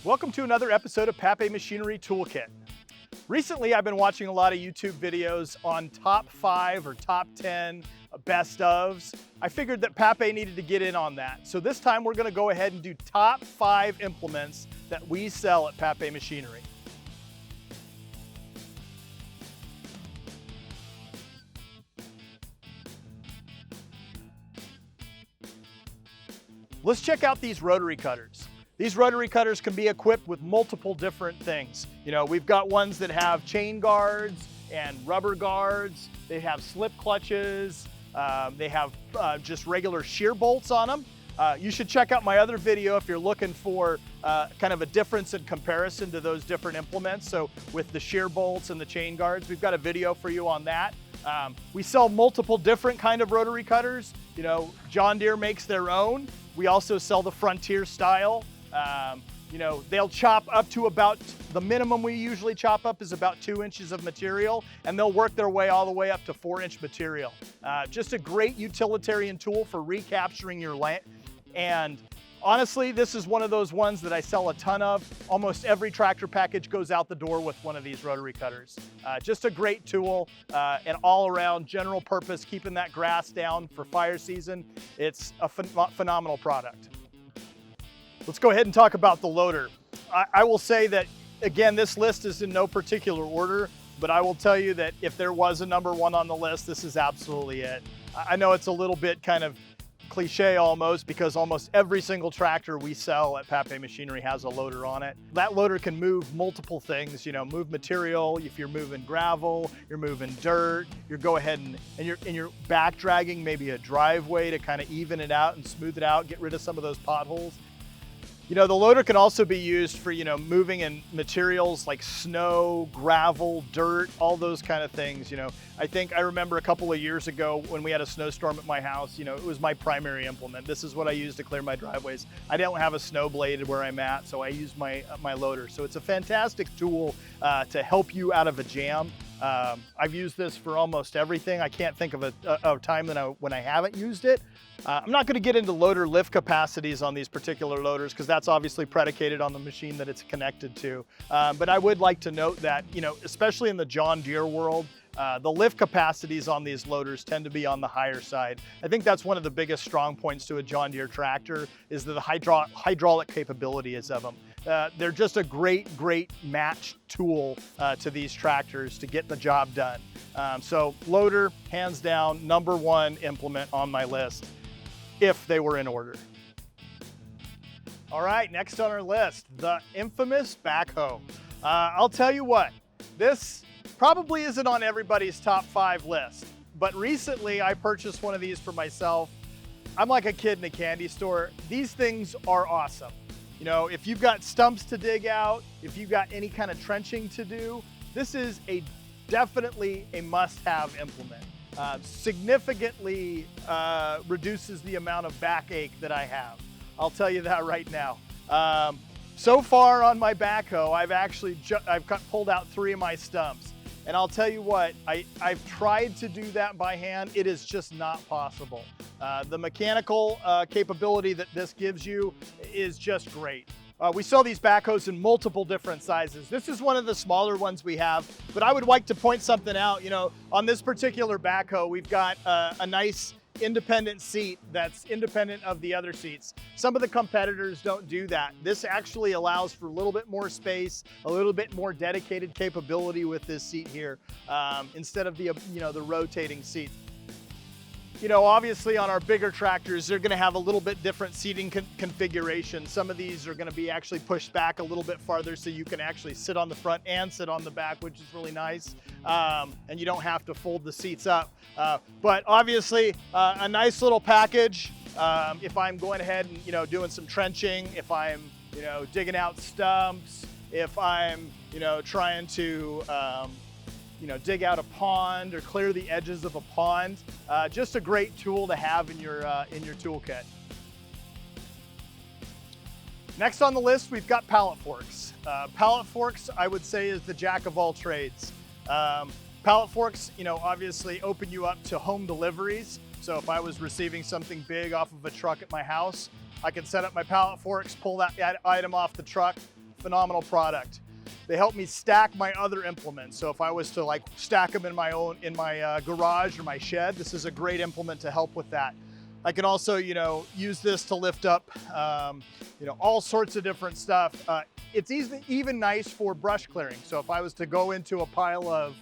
Welcome to another episode of Papé Machinery Toolkit. Recently, I've been watching a lot of YouTube videos on top 5 or top 10 best ofs. I figured that Papé needed to get in on that. So this time we're gonna go ahead and do top 5 implements that we sell at Papé Machinery. Let's check out these rotary cutters. These rotary cutters can be equipped with multiple different things. You know, we've got ones that have chain guards and rubber guards. They have slip clutches. They have just regular shear bolts on them. You should check out my other video if you're looking for kind of a difference in comparison to those different implements. So with the shear bolts and the chain guards, we've got a video for you on that. We sell multiple different kind of rotary cutters. You know, John Deere makes their own. We also sell the Frontier style. You know, they'll chop up to about, the minimum we usually chop up is about 2 inches of material, and they'll work their way all the way up to 4-inch material. Just a great utilitarian tool for recapturing your land. And honestly, this is one of those ones that I sell a ton of. Almost every tractor package goes out the door with one of these rotary cutters. Just a great tool, and all around general purpose, keeping that grass down for fire season. It's a phenomenal product. Let's go ahead and talk about the loader. I will say that, again, this list is in no particular order, but I will tell you that if there was a number 1 on the list, this is absolutely it. I know it's a little bit kind of cliche almost, because almost every single tractor we sell at Papé Machinery has a loader on it. That loader can move multiple things, you know, move material. If you're moving gravel, you're moving dirt, you're go ahead and you're back dragging maybe a driveway to kind of even it out and smooth it out, get rid of some of those potholes. You know, the loader can also be used for, you know, moving in materials like snow, gravel, dirt, all those kind of things. You know, I remember a couple of years ago when we had a snowstorm at my house, you know, it was my primary implement. This is what I use to clear my driveways. I don't have a snow blade where I'm at, so I use my loader. So it's a fantastic tool to help you out of a jam. I've used this for almost everything. I can't think of a time when I haven't used it. I'm not going to get into loader lift capacities on these particular loaders because that's obviously predicated on the machine that it's connected to. But I would like to note that, you know, especially in the John Deere world, the lift capacities on these loaders tend to be on the higher side. I think that's one of the biggest strong points to a John Deere tractor is the hydraulic capabilities of them. They're just a great match tool to these tractors to get the job done. So loader, hands down, number 1 implement on my list, if they were in order. All right, next on our list, the infamous Backhoe. I'll tell you what, this probably isn't on everybody's top 5 list, but recently I purchased one of these for myself. I'm like a kid in a candy store. These things are awesome. You know, if you've got stumps to dig out, if you've got any kind of trenching to do, this is definitely a must-have implement. Significantly reduces the amount of backache that I have. I'll tell you that right now. So far on my backhoe, I've pulled out 3 of my stumps. And I'll tell you what, I've tried to do that by hand. It is just not possible. The mechanical capability that this gives you is just great. We sell these backhoes in multiple different sizes. This is one of the smaller ones we have, but I would like to point something out. You know, on this particular backhoe, we've got a nice independent seat that's independent of the other seats. Some of the competitors don't do that. This actually allows for a little bit more space, a little bit more dedicated capability with this seat here, instead of the rotating seat. You know, obviously on our bigger tractors, they're going to have a little bit different seating configuration. Some of these are going to be actually pushed back a little bit farther so you can actually sit on the front and sit on the back, which is really nice. And you don't have to fold the seats up. But obviously a nice little package. If I'm going ahead and, you know, doing some trenching, if I'm, you know, digging out stumps, if I'm, you know, trying to, dig out a pond or clear the edges of a pond. Just a great tool to have in your toolkit. Next on the list, we've got Pallet Forks. Pallet Forks, I would say, is the jack of all trades. Pallet Forks, you know, obviously open you up to home deliveries. So if I was receiving something big off of a truck at my house, I could set up my Pallet Forks, pull that item off the truck, phenomenal product. They help me stack my other implements. So if I was to like stack them in my garage or my shed, this is a great implement to help with that. I can also, use this to lift up, all sorts of different stuff. It's even nice for brush clearing. So if I was to go into a pile of,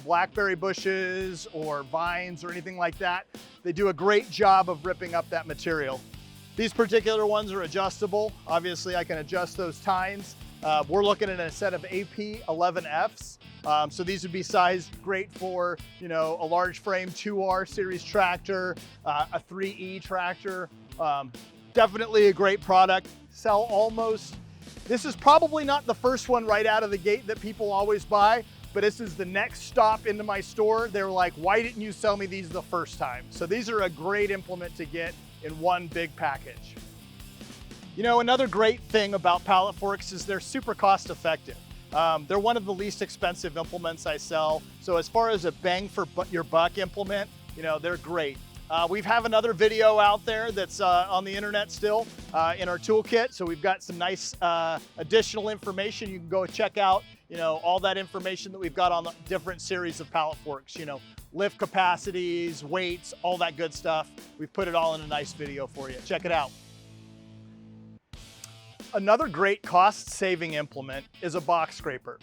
blackberry bushes or vines or anything like that, they do a great job of ripping up that material. These particular ones are adjustable. Obviously, I can adjust those tines. We're looking at a set of AP 11Fs. So these would be sized great for, a large frame 2R series tractor, a 3E tractor. Definitely a great product. Sell almost. This is probably not the first one right out of the gate that people always buy, but this is the next stop into my store. They were like, why didn't you sell me these the first time? So these are a great implement to get in one big package. Another great thing about Pallet Forks is they're super cost effective. They're one of the least expensive implements I sell. So as far as a bang for your buck implement, they're great. We have another video out there that's on the internet still in our toolkit. So we've got some nice additional information. You can go check out, all that information that we've got on the different series of Pallet Forks, lift capacities, weights, all that good stuff. We've put it all in a nice video for you. Check it out. Another great cost-saving implement is a box scraper.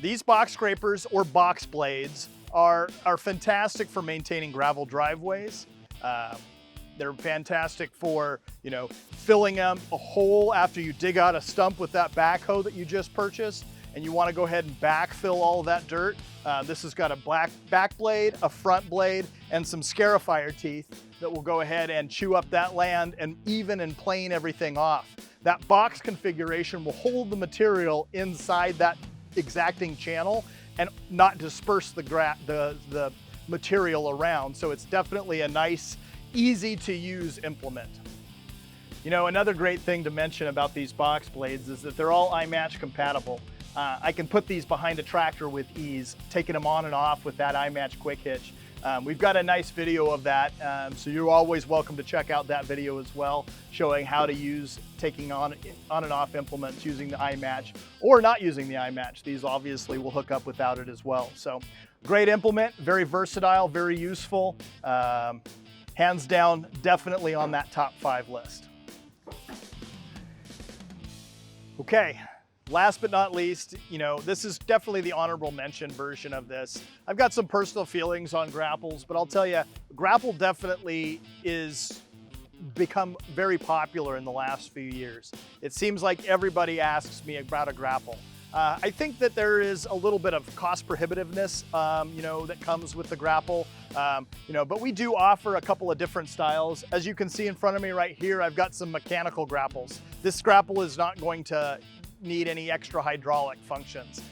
These box scrapers or box blades are fantastic for maintaining gravel driveways. They're fantastic for, filling a hole after you dig out a stump with that backhoe that you just purchased and you want to go ahead and backfill all of that dirt. This has got a back blade, a front blade, and some scarifier teeth that will go ahead and chew up that land and even and plane everything off. That box configuration will hold the material inside that exacting channel and not disperse the material around. So it's definitely a nice, easy to use implement. Another great thing to mention about these box blades is that they're all iMatch compatible. I can put these behind a tractor with ease, taking them on and off with that iMatch quick hitch. We've got a nice video of that, so you're always welcome to check out that video as well, showing how to use taking on and off implements using the iMatch or not using the iMatch. These obviously will hook up without it as well. So great implement, very versatile, very useful. Hands down, definitely on that top 5 list. Okay. Last but not least, this is definitely the honorable mention version of this. I've got some personal feelings on grapples, but I'll tell you, grapple definitely is become very popular in the last few years. It seems like everybody asks me about a grapple. I think that there is a little bit of cost prohibitiveness, that comes with the grapple, but we do offer a couple of different styles. As you can see in front of me right here, I've got some mechanical grapples. This grapple is not going to need any extra hydraulic functions.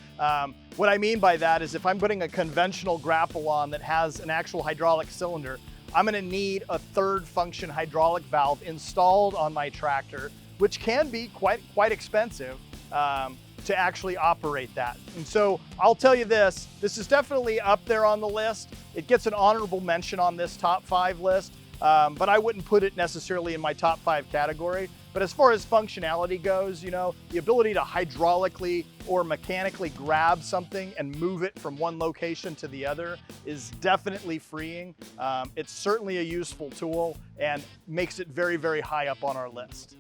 What I mean by that is if I'm putting a conventional grapple on that has an actual hydraulic cylinder, I'm gonna need a third function hydraulic valve installed on my tractor, which can be quite expensive to actually operate that. And so I'll tell you this is definitely up there on the list. It gets an honorable mention on this top 5 list, but I wouldn't put it necessarily in my top 5 category. But as far as functionality goes, the ability to hydraulically or mechanically grab something and move it from one location to the other is definitely freeing. It's certainly a useful tool and makes it very, very high up on our list.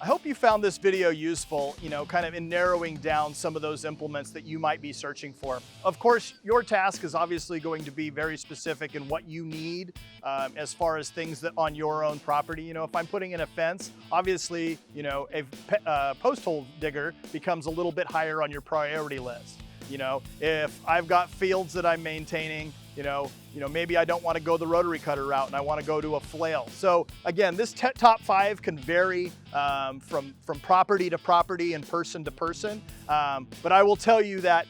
I hope you found this video useful, kind of in narrowing down some of those implements that you might be searching for. Of course, your task is obviously going to be very specific in what you need as far as things that on your own property. If I'm putting in a fence, obviously, a post hole digger becomes a little bit higher on your priority list. If I've got fields that I'm maintaining, maybe I don't want to go the rotary cutter route and I want to go to a flail. So again, this top 5 can vary from property to property and person to person. But I will tell you that,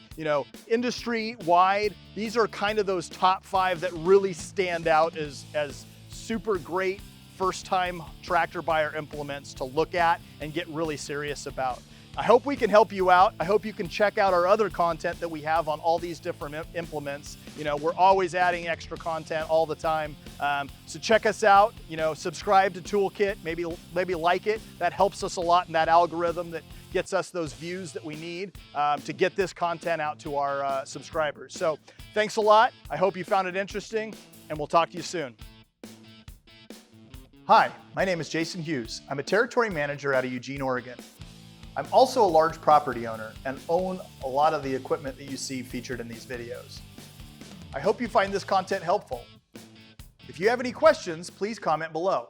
industry-wide, these are kind of those top 5 that really stand out as super great first-time tractor buyer implements to look at and get really serious about. I hope we can help you out. I hope you can check out our other content that we have on all these different implements. We're always adding extra content all the time. So check us out, subscribe to Toolkit, maybe like it. That helps us a lot in that algorithm that gets us those views that we need to get this content out to our subscribers. So thanks a lot. I hope you found it interesting, and we'll talk to you soon. Hi, my name is Jason Hughes. I'm a territory manager out of Eugene, Oregon. I'm also a large property owner and own a lot of the equipment that you see featured in these videos. I hope you find this content helpful. If you have any questions, please comment below.